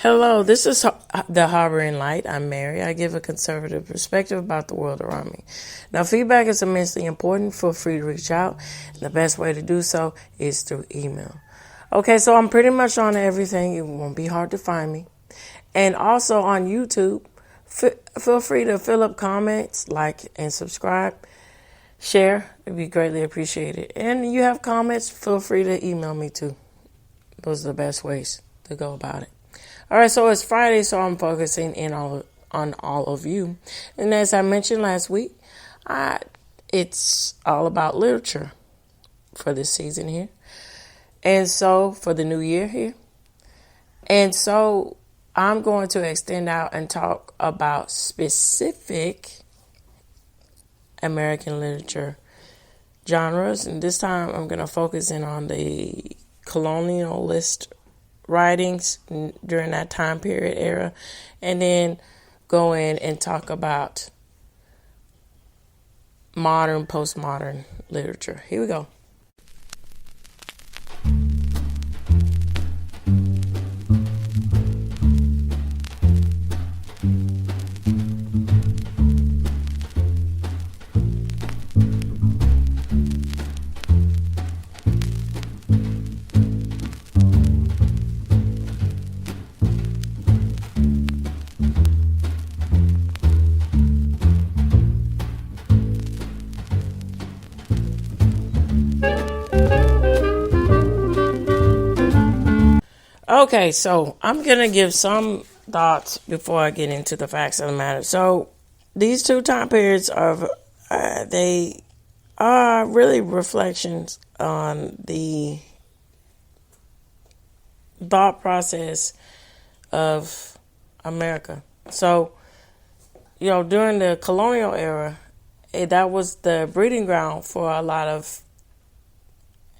Hello, this is the Harboring Light. I'm Mary. I give a conservative perspective about the world around me. Now, feedback is immensely important. Feel free to reach out. And the best way to do so is through email. Okay, so I'm pretty much on everything. It won't be hard to find me. And also on YouTube, feel free to fill up comments, like, and subscribe. Share. It'd be greatly appreciated. And you have comments, feel free to email me too. Those are the best ways to go about it. All right, so it's Friday, so I'm focusing on all of you. And as I mentioned last week, it's all about literature for this season here. And so for the new year here. And so I'm going to extend out and talk about specific American literature genres. And this time I'm going to focus in on the colonialist writings during that time period era, and then go in and talk about modern, postmodern literature. Here we go. Okay, so I'm going to give some thoughts before I get into the facts of the matter. So these two time periods they are really reflections on the thought process of America. So, during the colonial era, that was the breeding ground for a lot of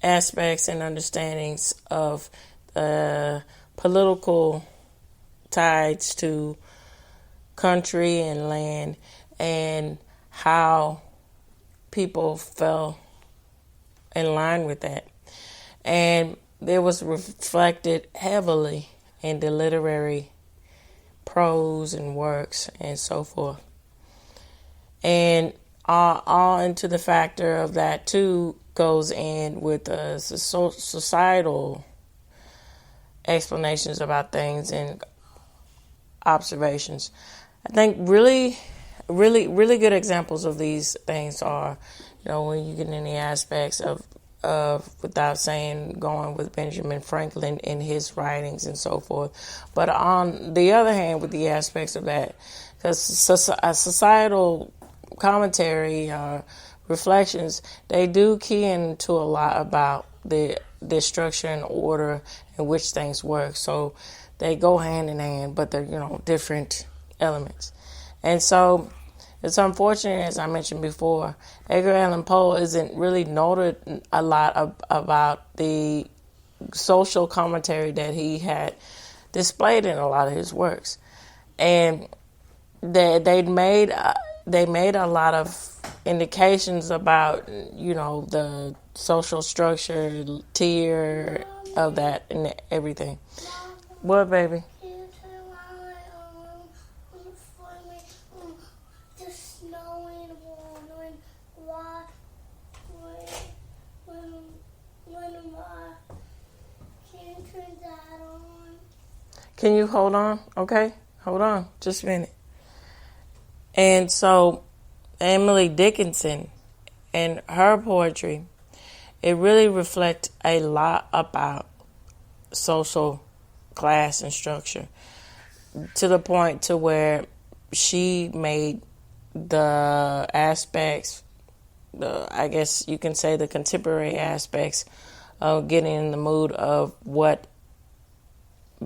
aspects and understandings of political ties to country and land, and how people fell in line with that. And it was reflected heavily in the literary prose and works and so forth. And all into the factor of that too goes in with the societal explanations about things and observations. I think really good examples of these things are, when you get in the aspects of without saying, going with Benjamin Franklin in his writings and so forth. But on the other hand, with the aspects of that, because societal commentary, reflections, they do key into a lot about the structure and order in which things work. So they go hand in hand, but they're, different elements. And so it's unfortunate, as I mentioned before, Edgar Allan Poe isn't really noted a lot about the social commentary that he had displayed in a lot of his works. And they made a lot of indications about, the social structure, tier of that and everything. What, baby? Can you hold on? Okay, hold on just a minute. And so Emily Dickinson and her poetry, it really reflects a lot about social class and structure, to the point to where she made the aspects, I guess you can say the contemporary aspects of getting in the mood of what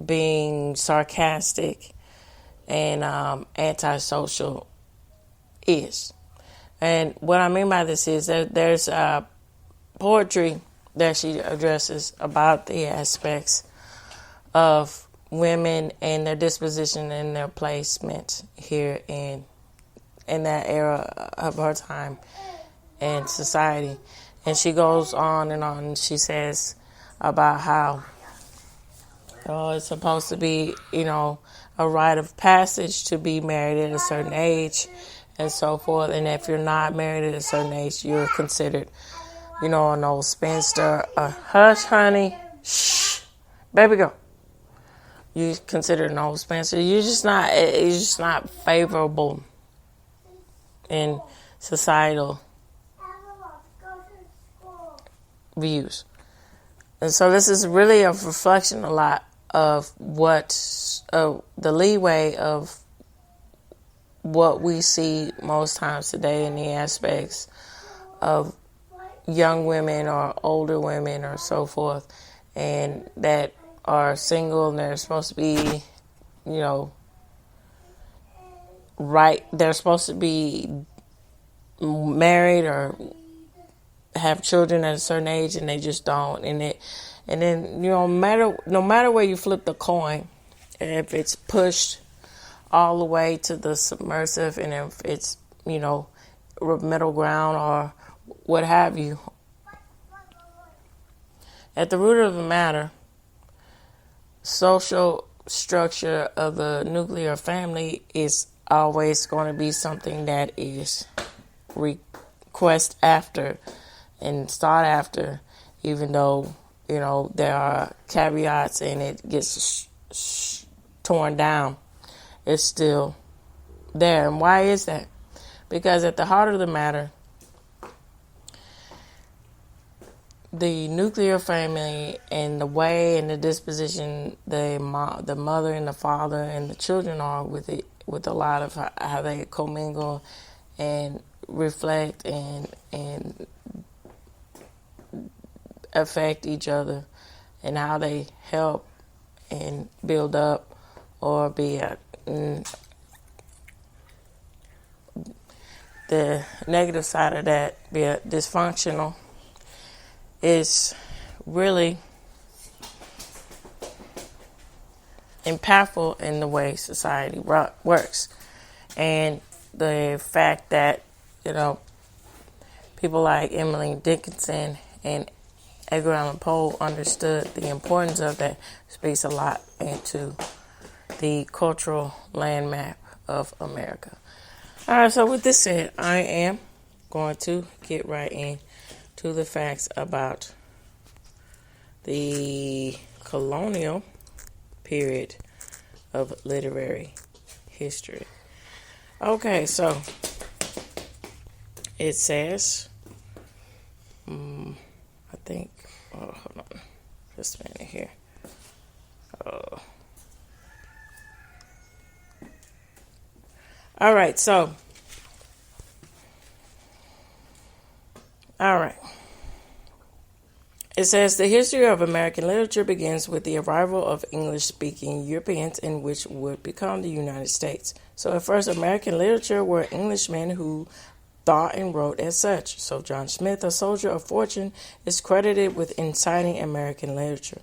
being sarcastic and antisocial is. And what I mean by this is that there's poetry that she addresses about the aspects of women and their disposition and their placement here in that era of her time and society. And she goes on and on. She says about how It's supposed to be, a rite of passage to be married at a certain age and so forth. And if you're not married at a certain age, you're considered, an old spinster. Hush, honey. Shh. Baby, go. You considered an old spinster. It's just not favorable in societal views. And so this is really a reflection a lot of the leeway of what we see most times today in the aspects of young women or older women or so forth, and that are single and they're supposed to be, right. They're supposed to be married or have children at a certain age, and they just don't. And then no matter where you flip the coin, if it's pushed all the way to the submersive, and if it's middle ground or what have you, at the root of the matter, social structure of the nuclear family is always going to be something that is request after and sought after, even though there are caveats and it gets torn down. It's still there. And why is that? Because at the heart of the matter, the nuclear family and the way and the disposition the mother and the father and the children are with it, with a lot of how they commingle and reflect and affect each other, and how they help and build up or be the negative side of that, be dysfunctional, is really impactful in the way society works. And the fact that, people like Emily Dickinson and Edgar Allan Poe understood the importance of that speaks a lot into the cultural landmap of America. All right, so with this said, I am going to get right into the facts about the colonial period of literary history. Okay, so it says, I think, hold on, just a minute here. All right, so, it says the history of American literature begins with the arrival of English-speaking Europeans in which would become the United States. So at first, American literature were Englishmen who thought and wrote as such. So John Smith, a soldier of fortune, is credited with inciting American literature.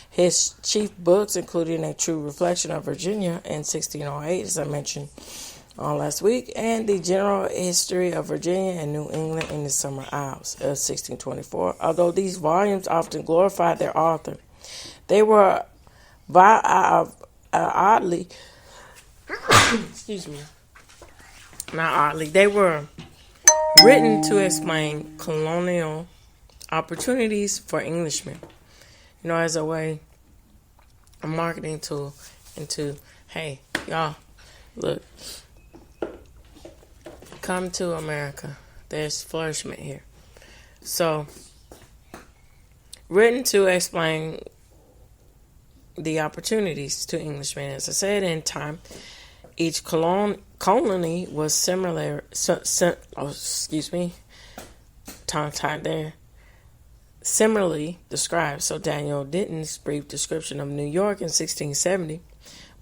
His chief books included A True Reflection of Virginia in 1608, as I mentioned last week, and The General History of Virginia and New England in the Summer Isles of 1624. Although these volumes often glorified their author, they were oddly, excuse me, not oddly, they were written to explain colonial opportunities for Englishmen, as a way, a marketing tool into, hey, y'all, look, come to America. There's flourishment here. So, written to explain the opportunities to Englishmen. As I said, in time, each colony was tongue-tied there, similarly described. So Daniel Denton's brief description of New York in 1670,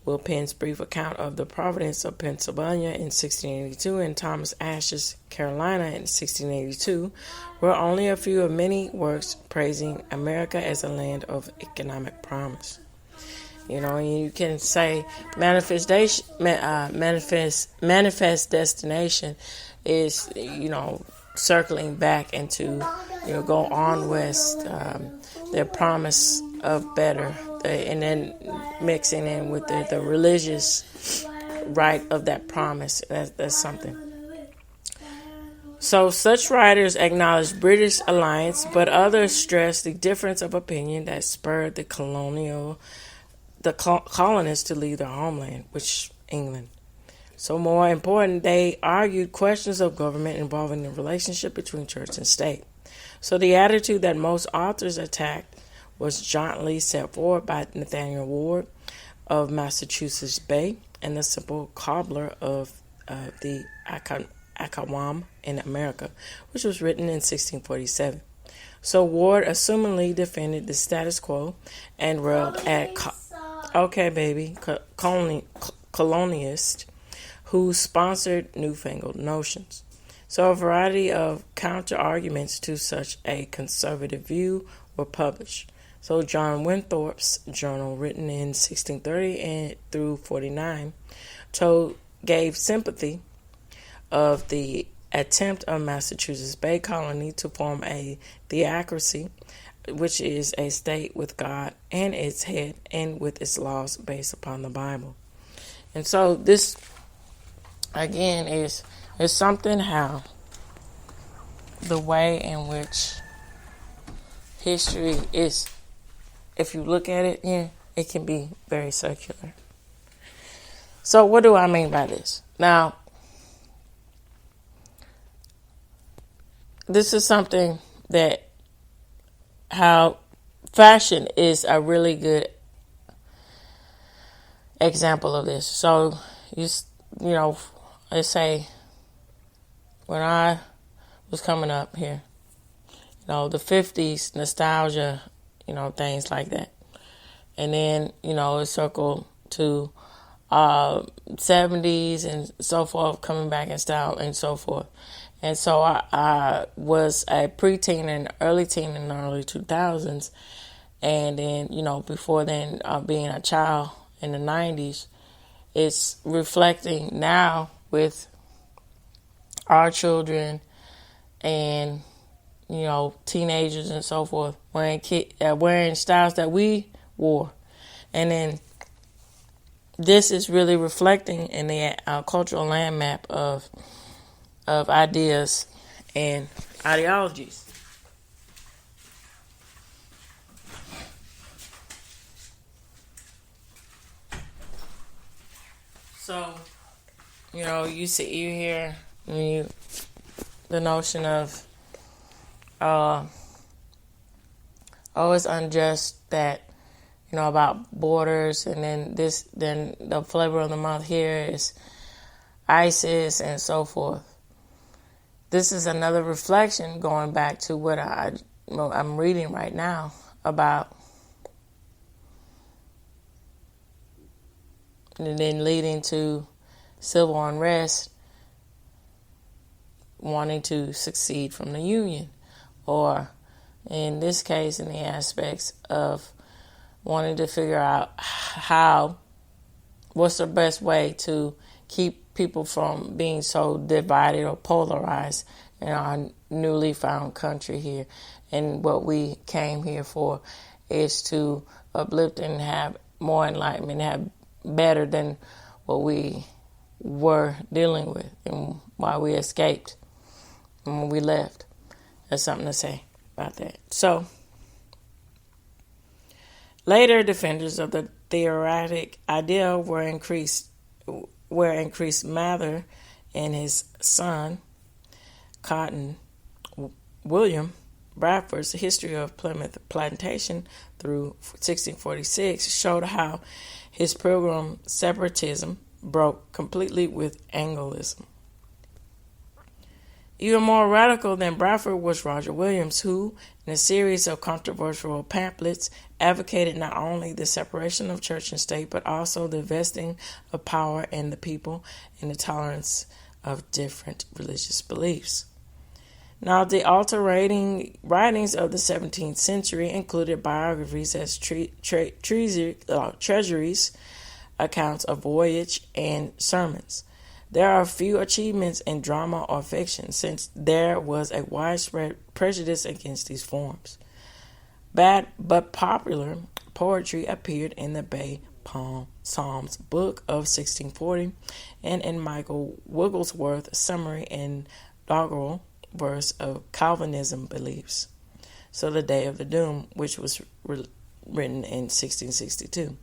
Will Penn's brief account of the Providence of Pennsylvania in 1682, and Thomas Ashe's Carolina in 1682 were only a few of many works praising America as a land of economic promise. You can say manifest destination is, circling back into, go on west, their promise of better, and then mixing in with the religious right of that promise. That's something. So such writers acknowledge British alliance, but others stress the difference of opinion that spurred the colonists to leave their homeland, which England. So more important, they argued questions of government involving the relationship between church and state. So the attitude that most authors attacked was jauntily set forward by Nathaniel Ward of Massachusetts Bay and the simple cobbler of the Acawam in America, which was written in 1647. So Ward assumingly defended the status quo and railed at colonialists who sponsored newfangled notions. So a variety of counter-arguments to such a conservative view were published. So John Winthrop's journal, written in 1630 and through 49, gave sympathy of the attempt of Massachusetts Bay Colony to form a theocracy, which is a state with God and its head and with its laws based upon the Bible. And so this, again, is something how the way in which history is, if you look at it, it can be very circular. So what do I mean by this? Now, this is something that how fashion is a really good example of this. So you know, let's say when I was coming up here, the 50s nostalgia, things like that, and then it circled to 70s and so forth, coming back in style and so forth. And so I was a preteen and early teen in the early 2000s. And then, before then, being a child in the 90s, it's reflecting now with our children and, teenagers and so forth, wearing styles that we wore. And then this is really reflecting in the cultural land map of ideas and ideologies. So, you hear the notion of, it's unjust that, about borders, and then the flavor of the month here is ISIS and so forth. This is another reflection going back to what I'm reading right now about, and then leading to civil unrest, wanting to succeed from the Union, or in this case, in the aspects of wanting to figure out what's the best way to keep people from being so divided or polarized in our newly found country here. And what we came here for is to uplift and have more enlightenment, have better than what we were dealing with and why we escaped and when we left. There's something to say about that. So, later defenders of the theoretic idea were increased Mather and his son, Cotton William Bradford's History of Plymouth Plantation through 1646 showed how his Pilgrim separatism broke completely with Anglism. Even more radical than Bradford was Roger Williams, who, in a series of controversial pamphlets, advocated not only the separation of church and state, but also the vesting of power in the people and the tolerance of different religious beliefs. Now, the alternating writings of the 17th century included biographies as treasuries, accounts of voyage, and sermons. There are few achievements in drama or fiction, since there was a widespread prejudice against these forms. Bad but popular poetry appeared in the Bay Palm Psalms book of 1640 and in Michael Wigglesworth's summary and doggerel verse of Calvinism beliefs. So the Day of the Doom, which was written in 1662.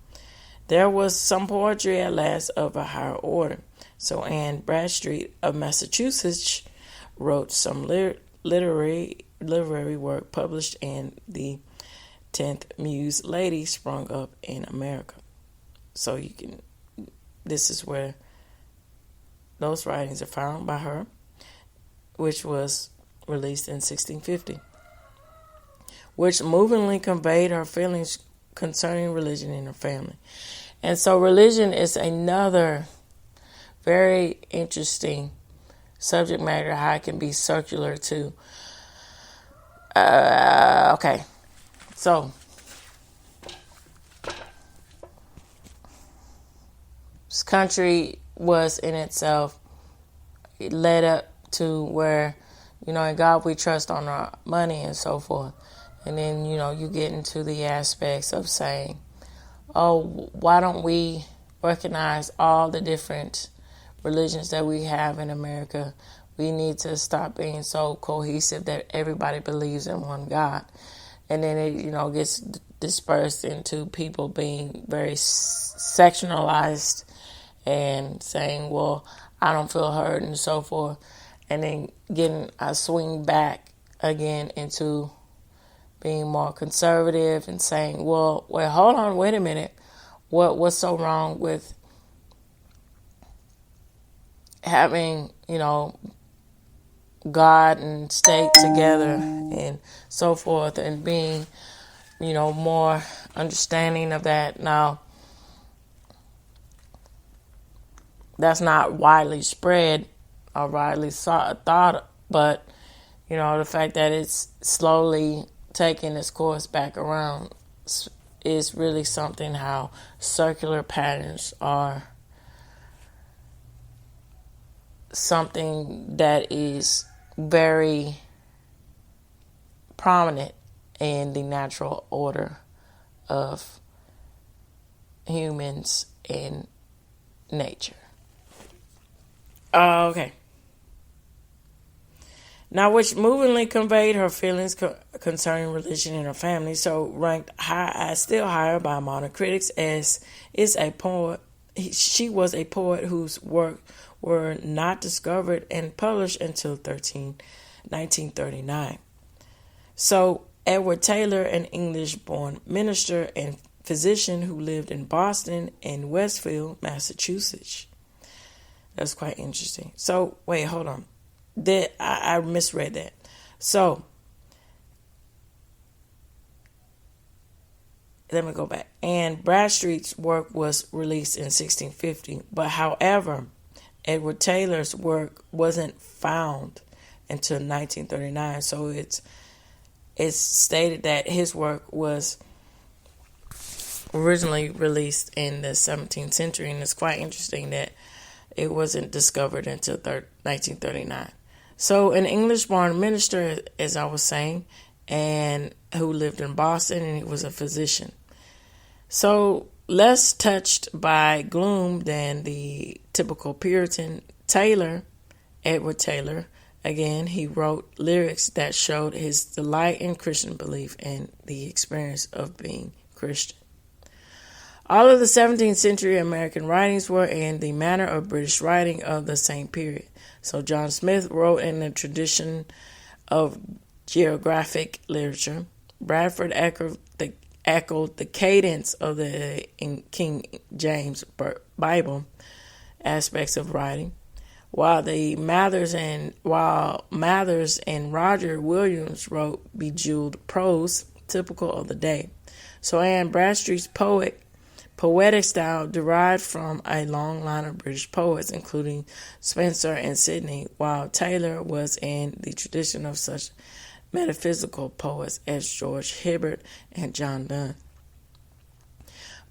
There was some poetry at last of a higher order. So Anne Bradstreet of Massachusetts wrote some literary work published in the 10th Muse Lady sprung up in America. So this is where those writings are found by her, which was released in 1650, which movingly conveyed her feelings concerning religion in her family. And so religion is another very interesting subject matter, how it can be circular too. Okay. So, this country was in itself, it led up to where, in God we trust on our money and so forth. And then, you get into the aspects of saying, oh, why don't we recognize all the different religions that we have in America? We need to stop being so cohesive that everybody believes in one God. And then it, gets dispersed into people being very sectionalized and saying, well, I don't feel hurt and so forth. And then getting a swing back again into being more conservative and saying, well, hold on, wait a minute. What's so wrong with having, God and state together and so forth, and being, more understanding of that. Now, that's not widely spread or widely thought, but, the fact that it's slowly taking its course back around is really something, how circular patterns are something that is very prominent in the natural order of humans in nature. Okay. Now, which movingly conveyed her feelings concerning religion in her family, so ranked still higher by modern critics as is a poet. She was a poet whose work were not discovered and published until 1939. So Edward Taylor, an English-born minister and physician who lived in Boston and Westfield, Massachusetts. That's quite interesting. So, wait, hold on. I misread that. So, let me go back. And Bradstreet's work was released in 1650. But however, Edward Taylor's work wasn't found until 1939. So it's stated that his work was originally released in the 17th century. And it's quite interesting that it wasn't discovered until 1939. So an English-born minister, as I was saying, and who lived in Boston, and he was a physician. So less touched by gloom than the typical Puritan Edward Taylor, again, he wrote lyrics that showed his delight in Christian belief and the experience of being Christian. All of the 17th century American writings were in the manner of British writing of the same period. So John Smith wrote in the tradition of geographic literature. Bradford echoed the cadence of the King James Bible aspects of writing, while Mathers and Roger Williams wrote bejeweled prose typical of the day. So Anne Bradstreet's poetic style derived from a long line of British poets, including Spenser and Sidney, while Taylor was in the tradition of such metaphysical poets as George Hibbert and John Donne.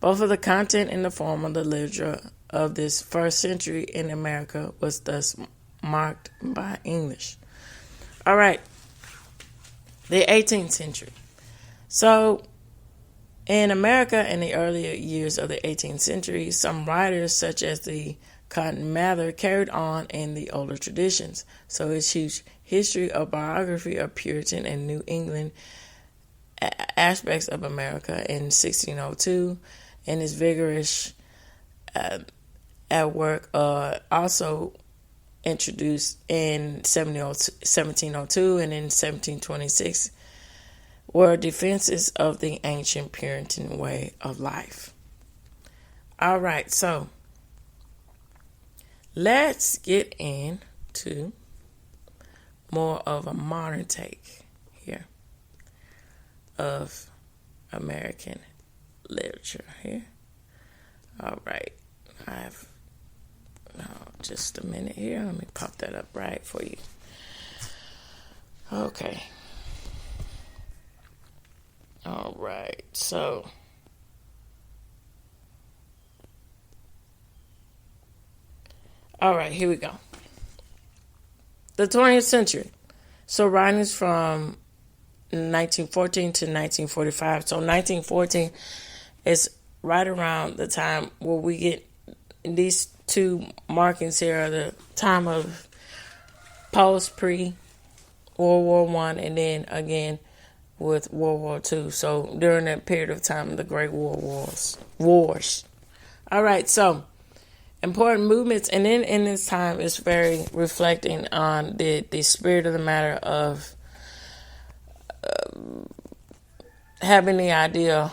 Both of the content and the form of the literature of this first century in America was thus marked by English. All right, the 18th century. So, in America, in the earlier years of the 18th century, some writers, such as the Cotton Mather, carried on in the older traditions. So, his huge history of biography of Puritan and New England aspects of America in 1602, and his vigorous at work also introduced in 1702 and in 1726 were defenses of the ancient Puritan way of life. All right, so let's get into more of a modern take here of American literature here. All right, just a minute here. Let me pop that up right for you. Okay. All right, so all right, here we go. The 20th century. So writings from 1914 to 1945. So 1914 is right around the time where we get these two markings here are the time of pre World War One, and then again with World War II. So during that period of time, the Great Wars. All right, so important movements, and then in this time, it's very reflecting on the spirit of the matter of having the idea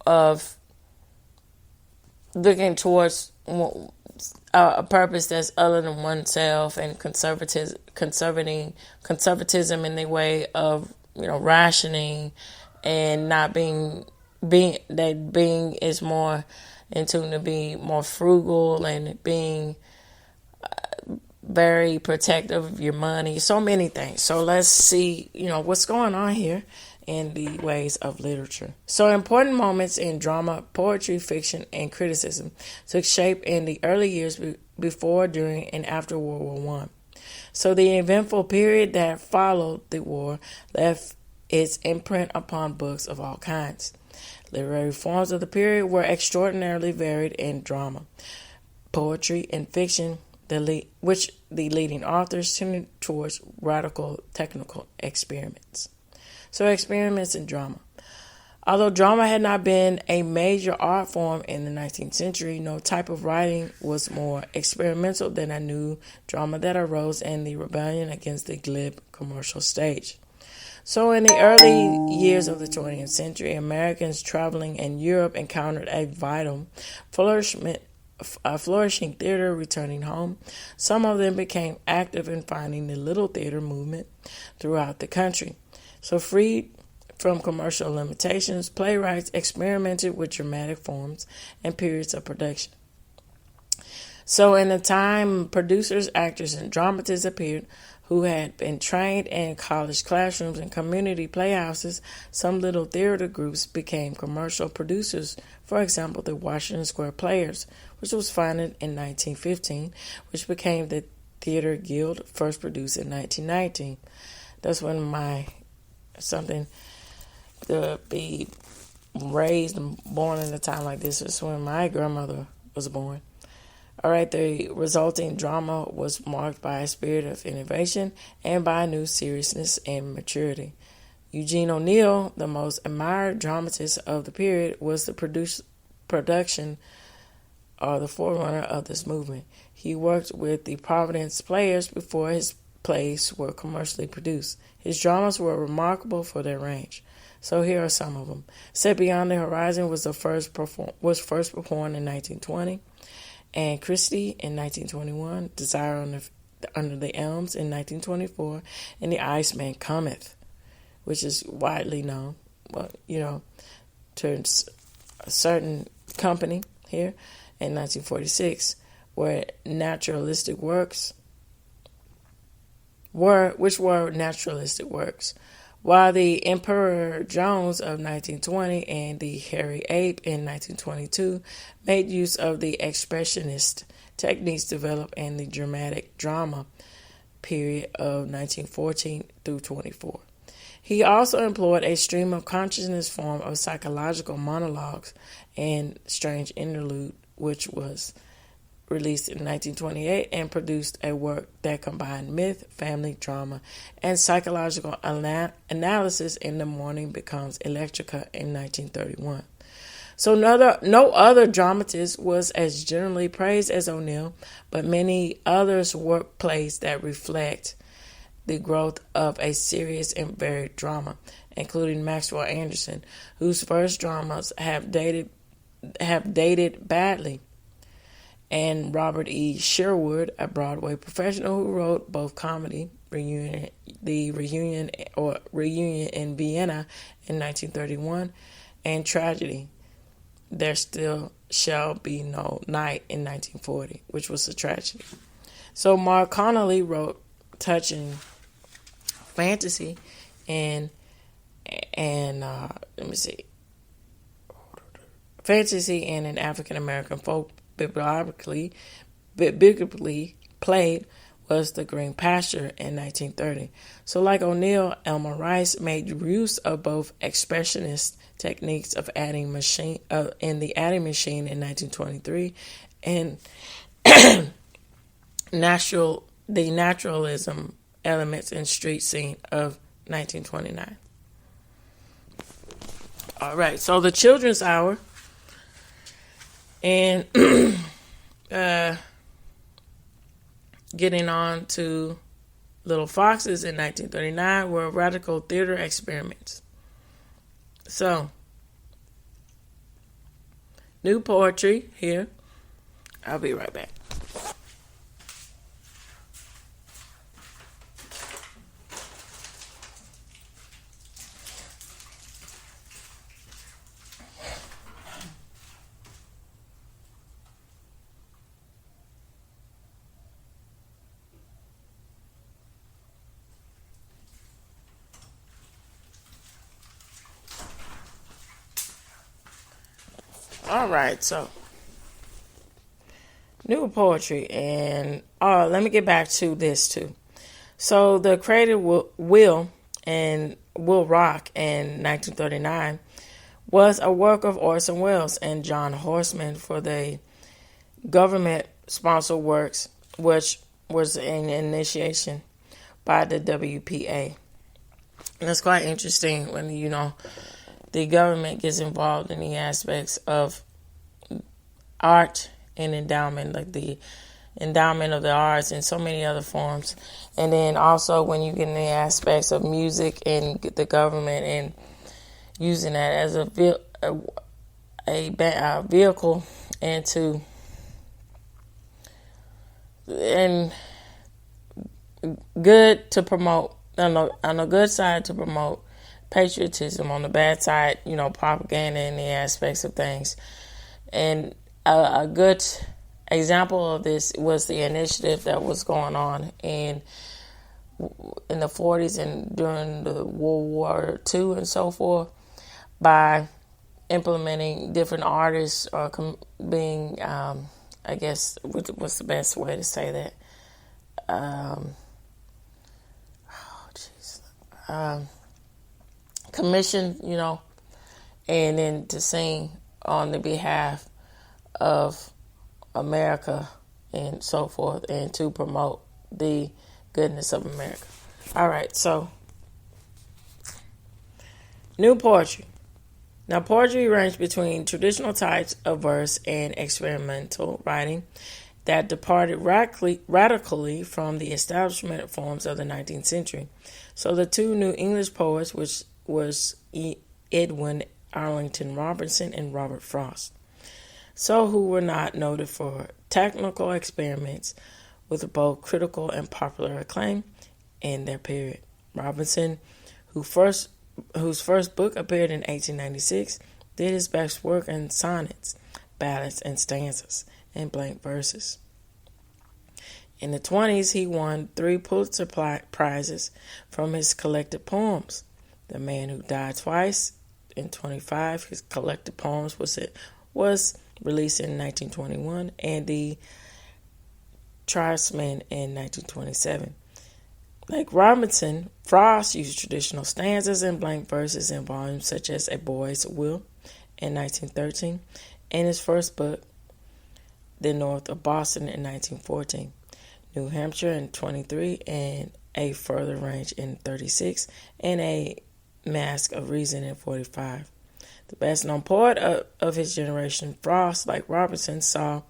of looking towards a purpose that's other than oneself, and conservatism in the way of rationing and not being is more in tune to be more frugal and being very protective of your money. So many things. So let's see what's going on here in the ways of literature. So important moments in drama, poetry, fiction, and criticism took shape in the early years before, during, and after World War One. So the eventful period that followed the war left its imprint upon books of all kinds. Literary forms of the period were extraordinarily varied in drama, poetry, and fiction, which the leading authors tended towards radical technical experiments. So experiments in drama. Although drama had not been a major art form in the 19th century, no type of writing was more experimental than a new drama that arose in the rebellion against the glib commercial stage. So in the early years of the 20th century, Americans traveling in Europe encountered a flourishing theater returning home. Some of them became active in finding the little theater movement throughout the country. So freed from commercial limitations, playwrights experimented with dramatic forms and periods of production. So in the time, producers, actors, and dramatists appeared who had been trained in college classrooms and community playhouses. Some little theater groups became commercial producers. For example, the Washington Square Players, which was founded in 1915, which became the Theater Guild, first produced in 1919. That's when something to be raised and born in a time like this is when my grandmother was born. All right, the resulting drama was marked by a spirit of innovation and by a new seriousness and maturity. Eugene O'Neill, the most admired dramatist of the period, was the production or the forerunner of this movement. He worked with the Providence Players before his plays were commercially produced. His dramas were remarkable for their range. So here are some of them. Set Beyond the Horizon was first performed in 1920. And Christie in 1921, Desire Under the Elms in 1924, and The Iceman Cometh, which is widely known, to a certain company here in 1946, where naturalistic works were naturalistic works, while The Emperor Jones of 1920 and The Hairy Ape in 1922 made use of the expressionist techniques developed in the dramatic drama period of 1914 through 24. He also employed a stream of consciousness form of psychological monologues and Strange Interlude, which was released in 1928 and produced a work that combined myth, family drama, and psychological analysis in The Morning Becomes Electrica in 1931. So no other dramatist was as generally praised as O'Neill, but many others work plays that reflect the growth of a serious and varied drama, including Maxwell Anderson, whose first dramas have dated badly, and Robert E. Sherwood, a Broadway professional who wrote both comedy, Reunion in Vienna in 1931, and tragedy, There Still Shall Be No Night in 1940, which was a tragedy. So Mark Connolly wrote touching fantasy and fantasy and an African American folk biblically played was The Green Pasture in 1930. So like O'Neill, Elmer Rice made use of both expressionist techniques of adding machine in the adding machine in 1923 and the naturalism elements in Street Scene of 1929. All right, so the Children's Hour and getting on to Little Foxes in 1939 were radical theater experiments. So, new poetry here. I'll be right back. All right, so new poetry, and let me get back to this too. So the creative Will Rock in 1939 was a work of Orson Welles and John Horseman for the government-sponsored works, which was an initiation by the WPA. And it's quite interesting when the government gets involved in the aspects of art and endowment, like the endowment of the arts and so many other forms. And then also when you get in the aspects of music and the government and using that as a vehicle and good to promote, on the good side to promote patriotism, on the bad side, propaganda in the aspects of things. And a good example of this was the initiative that was going on in the 40s and during the World War II and so forth, by implementing different artists or being, I guess, what's the best way to say that? Commissioned, and then to sing on the behalf of America and so forth, and to promote the goodness of America. All right, so new poetry. Now, poetry ranged between traditional types of verse and experimental writing that departed radically from the establishment forms of the 19th century. So the two new English poets, which was Edwin Arlington Robinson and Robert Frost, so who were not noted for technical experiments with both critical and popular acclaim in their period. Robinson, whose first book appeared in 1896, did his best work in sonnets, ballads, and stanzas, and blank verses. In the 20s, he won 3 Pulitzer Prizes from his collected poems. The Man Who Died Twice in 25, his collected poems was released in 1921, and The Tribesman in 1927. Like Robinson, Frost used traditional stanzas and blank verses in volumes such as A Boy's Will in 1913 and his first book, The North of Boston in 1914, New Hampshire in 23, and A Further Range in 36, and A Mask of Reason in 45. The best known poet of his generation, Frost, like Robinson, saw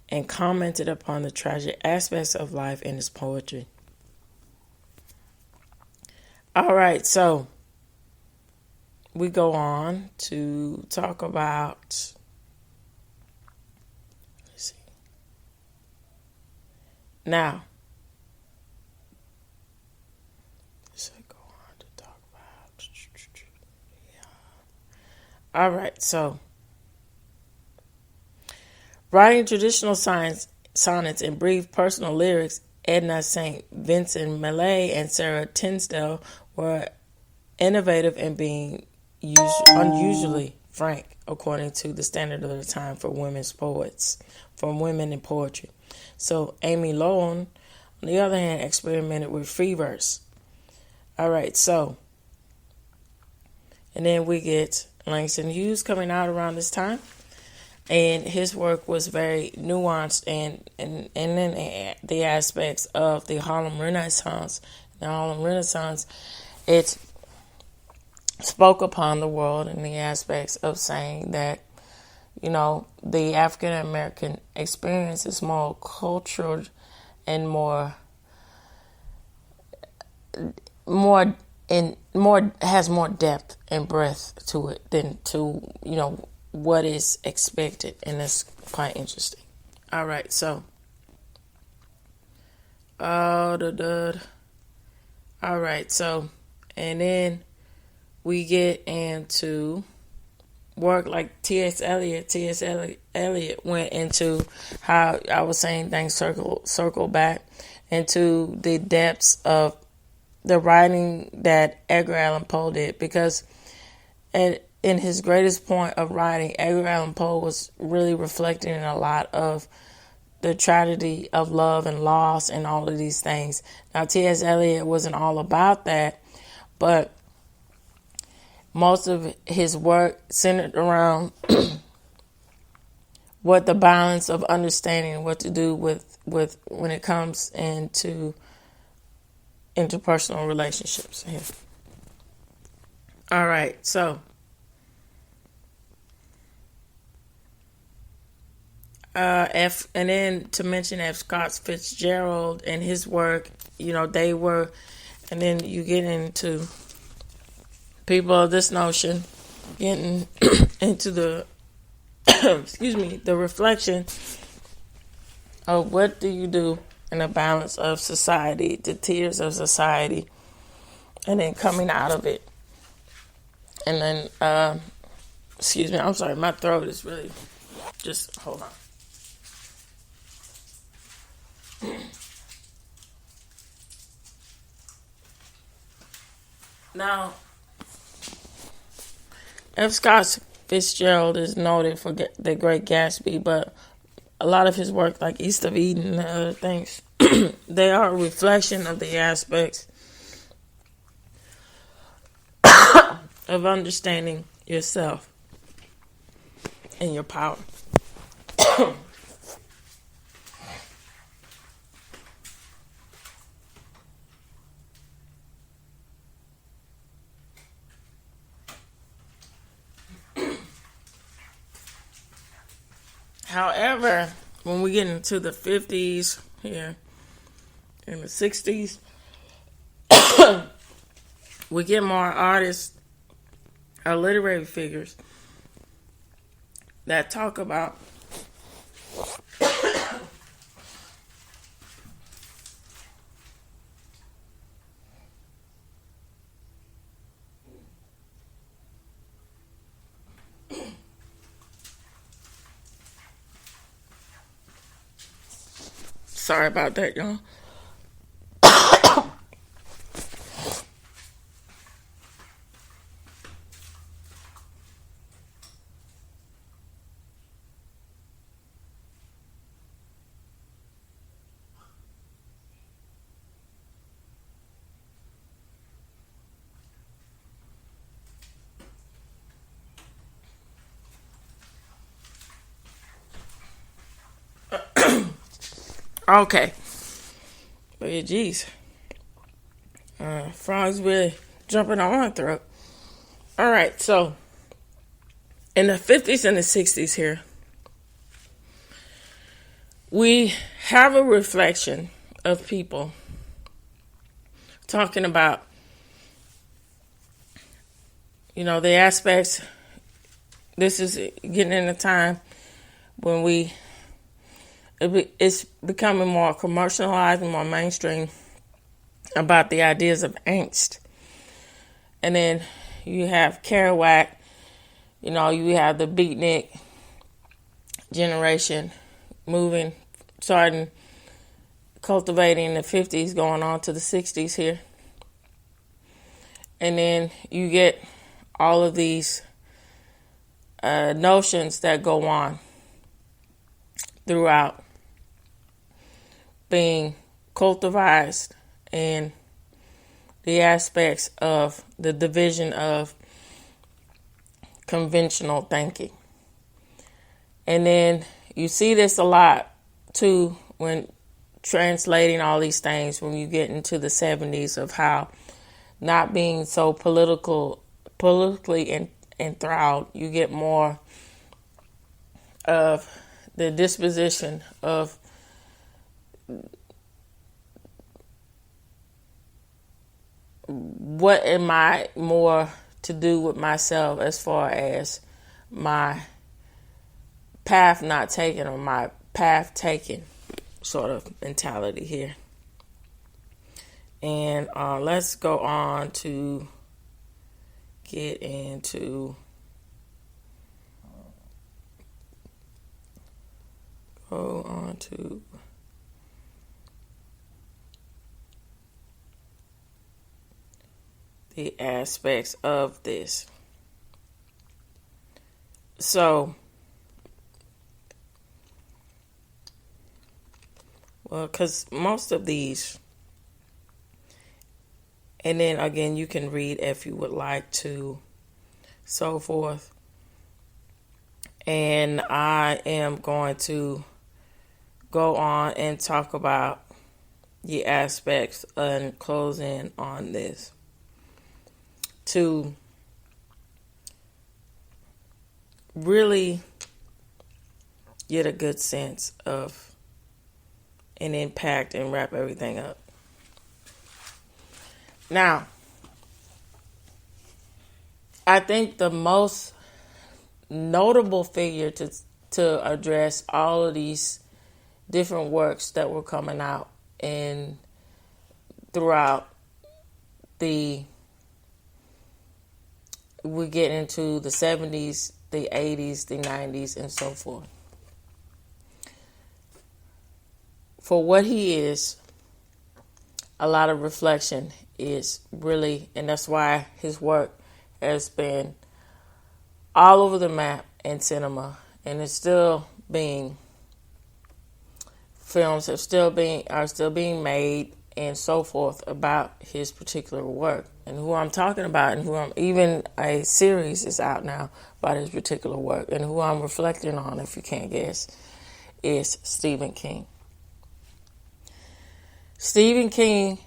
and commented upon the tragic aspects of life in his poetry. All right, so we go on to talk about, let's see. Now, let's go on to talk about, yeah. All right, so writing traditional sonnets and brief personal lyrics, Edna St. Vincent Millay and Sarah Tinsdale were innovative in being unusually frank, according to the standard of the time for women in poetry. So Amy Lowell, on the other hand, experimented with free verse. All right, so, and then we get Langston Hughes coming out around this time. And his work was very nuanced and in the aspects of the Harlem Renaissance. The Harlem Renaissance, it spoke upon the world in the aspects of saying that, the African American experience is more cultured and has more depth and breadth to it than to, what is expected, and that's quite interesting. All right, so all right, so, and then we get into work like T.S. Eliot. T.S. Eliot went into how I was saying things circle back into the depths of the writing that Edgar Allan Poe did, because in his greatest point of writing, Edgar Allan Poe was really reflecting a lot of the tragedy of love and loss and all of these things. Now, T.S. Eliot wasn't all about that, but most of his work centered around what the balance of understanding, what to do with when it comes into interpersonal relationships. Here. All right, so and then to mention F. Scott Fitzgerald and his work, they were, and then you get into people of this notion, getting into the, the reflection of what do you do in a balance of society, the tears of society, and then coming out of it. And then, I'm sorry, my throat is really, just hold on. Now, F. Scott Fitzgerald is noted for The Great Gatsby, but a lot of his work, like East of Eden and other things, they are a reflection of the aspects of understanding yourself and your power. However, when we get into the 50s here, in the 60s, we get more artists or literary figures that talk about sorry about that, y'all. Okay. But yeah, geez. Frogs really jumping on my throat. All right, so in the 50s and the 60s here, we have a reflection of people talking about, the aspects. This is getting in a time when it's becoming more commercialized and more mainstream about the ideas of angst. And then you have Kerouac, you have the beatnik generation starting cultivating in the 50s, going on to the 60s here. And then you get all of these notions that go on throughout being cultivated in the aspects of the division of conventional thinking. And then you see this a lot too when translating all these things when you get into the 70s of how not being so politically enthralled, you get more of the disposition of what am I more to do with myself as far as my path not taken or my path taken sort of mentality here. And let's go on to get into the aspects of this. So, because most of these, and then again, you can read if you would like to, so forth. And I am going to go on and talk about the aspects and close in on this to really get a good sense of an impact and wrap everything up. Now, I think the most notable figure to address all of these different works that were coming out and throughout we get into the 70s, the 80s, the 90s, and so forth. For what he is, a lot of reflection is really, and that's why his work has been all over the map in cinema, and it's still being, films are still being made and so forth about his particular work. And who I'm talking about, and even a series is out now about his particular work, and who I'm reflecting on, if you can't guess, is Stephen King. Stephen King,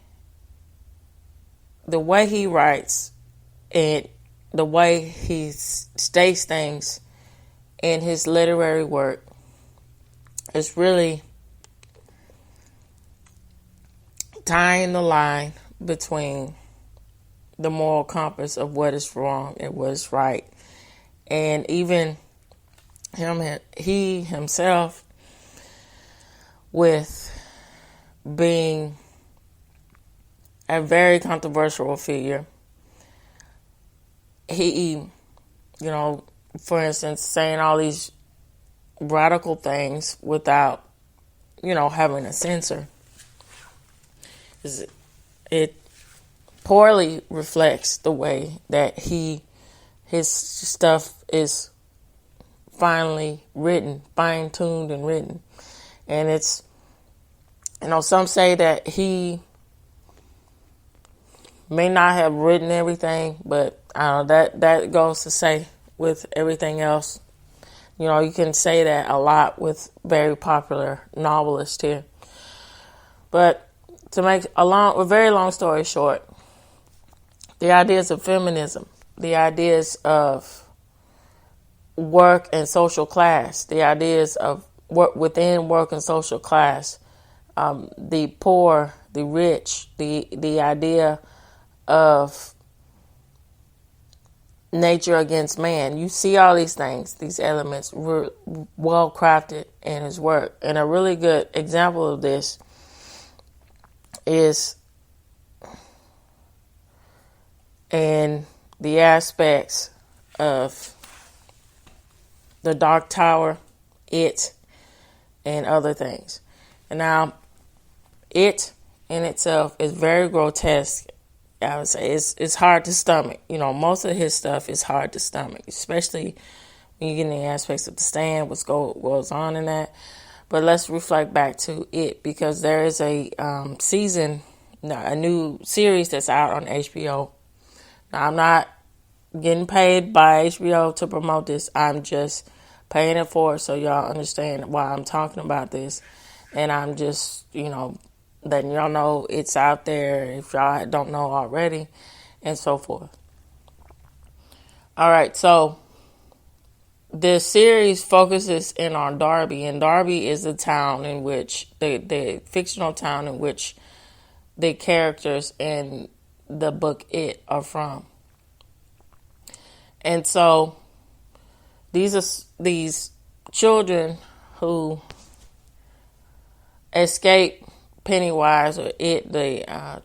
the way he writes and the way he states things in his literary work is really tying the line between the moral compass of what is wrong and what is right. And even he himself, with being a very controversial figure, he, for instance, saying all these radical things without, having a censor, it poorly reflects the way that his stuff is finally written, fine-tuned and written. And it's, some say that he may not have written everything, but that goes to say with everything else. You can say that a lot with very popular novelists here. But to make a very long story short, the ideas of feminism, the ideas of work and social class, the ideas of work within work and social class, the poor, the rich, the idea of nature against man. You see all these things, these elements were well crafted in his work. And a really good example of this is in the aspects of the Dark Tower, It, and other things. And now, It in itself is very grotesque. I would say it's hard to stomach. You know, most of his stuff is hard to stomach, especially when you get in the aspects of The Stand, what goes on in that. But let's reflect back to It, because there is a new series that's out on HBO. Now, I'm not getting paid by HBO to promote this. I'm just paying it forward so y'all understand why I'm talking about this. And I'm just, letting y'all know it's out there if y'all don't know already, and so forth. All right, so this series focuses in on Darby, and Darby is the town in which, the fictional town in which the characters in the book It are from. And so these children who escape Pennywise or It, the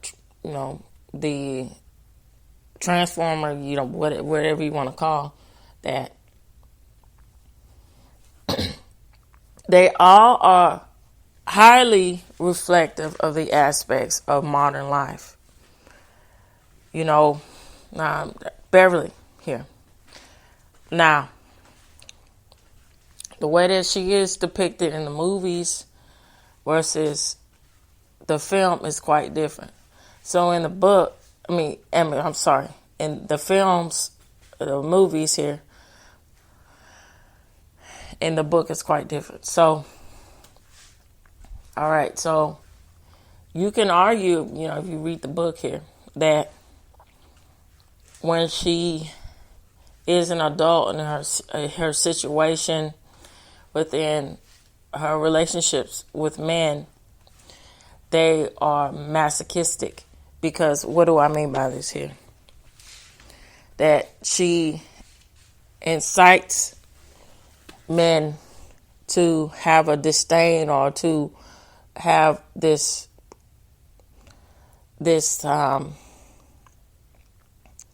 Transformer, whatever you want to call that, they all are highly reflective of the aspects of modern life. Beverly here. Now, the way that she is depicted in the movies versus the film is quite different. So in the book, in the films, the movies here, in the book is quite different. So, all right, so you can argue, if you read the book here, that when she is an adult in her situation within her relationships with men, they are masochistic. Because what do I mean by this here? That she incites men to have a disdain or to have this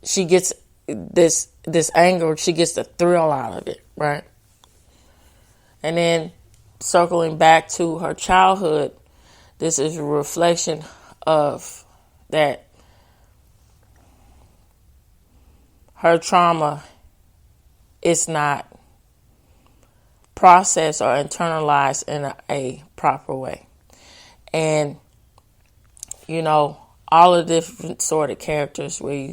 she gets this anger, she gets the thrill out of it, right? And then circling back to her childhood, this is a reflection of that her trauma is not processed or internalized in a proper way. And, all the different sort of characters where you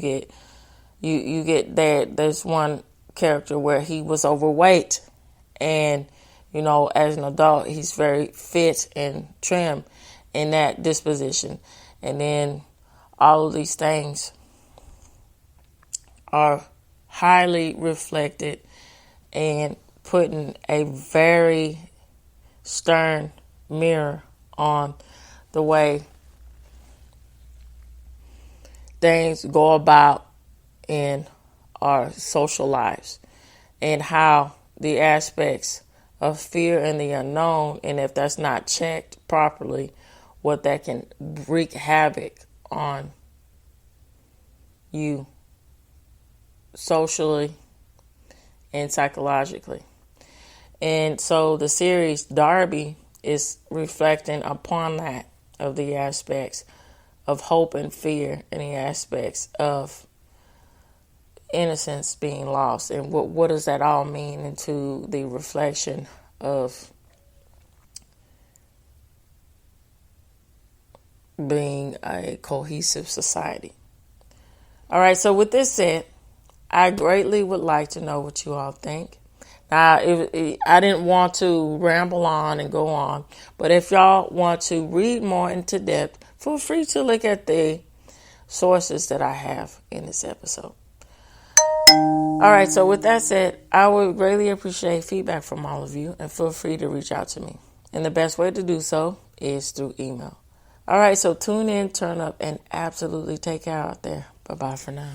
get there's one character where he was overweight and, as an adult, he's very fit and trim in that disposition. And then all of these things are highly reflected and putting a very stern mirror on the way things go about in our social lives and how the aspects of fear and the unknown, and if that's not checked properly, what that can wreak havoc on you socially and psychologically. And so the series Darby is reflecting upon that, of the aspects of hope and fear and the aspects of innocence being lost. And what does that all mean into the reflection of being a cohesive society. All right, so with this said, I greatly would like to know what you all think. I didn't want to ramble on and go on, but if y'all want to read more into depth, feel free to look at the sources that I have in this episode. All right, so with that said, I would greatly appreciate feedback from all of you, and feel free to reach out to me. And the best way to do so is through email. All right, so tune in, turn up, and absolutely take care out there. Bye-bye for now.